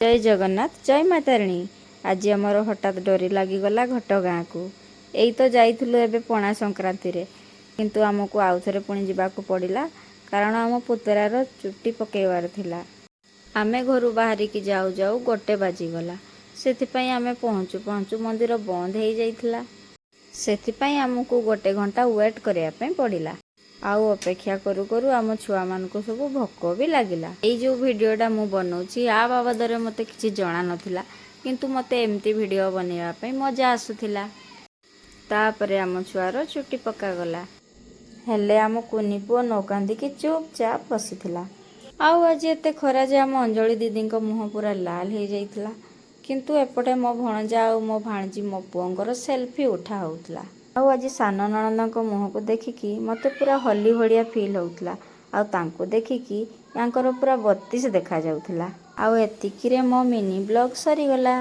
जय जगन्नाथ जय मातारिणी। आज आमर हठात डोरी लगिगला घटगाँ को। यही तो जाइलु एबे पणा संक्रांति रे, किंतु आमको आउ थे पुणी जावाक पड़ा कारण आम पुतरार चुट्टी पकेबार थिला। आमे घर बाहरिकी जाऊ जाऊ 1 बाजिगला। सेथिपाई आमे पहुँचु पहुँचु मंदिर बंद हो जाइथिला। सेथिपाई आमको 1 घंटा वेट करने पड़ा। आउ अपेक्षा करू करू आम छुआ मानक सब भोक भी लगिला। ये जो वीडियोटा मु बनाऊँगी आ बाबद मते किछि जणा नथिला, किंतु मते एमती वीडियो बनैया पई मजा आसुथिला। तापरे आम छुआर चुट्टी पक्का गला। हेले आम कुनी पुओ न कांदिकी चुपचाप बसिथिला। आउ आज एते खरा जे आम अंजलि दीदी मुह पूरा लाल हो जाइथिला, किंतु एपटे मो भणजा आ मो भाणजी मो पुओंकर सेल्फी उठा होउथिला। आउ आज सान नणंद मुह को देखिकी मते पूरा हली भलिया फील होउथिला। आउ तांको देखिकी यांकर पूरा 32 देखा जाउथिला। आउ एतिकी रे मो मिनी ब्लॉग सरीगला।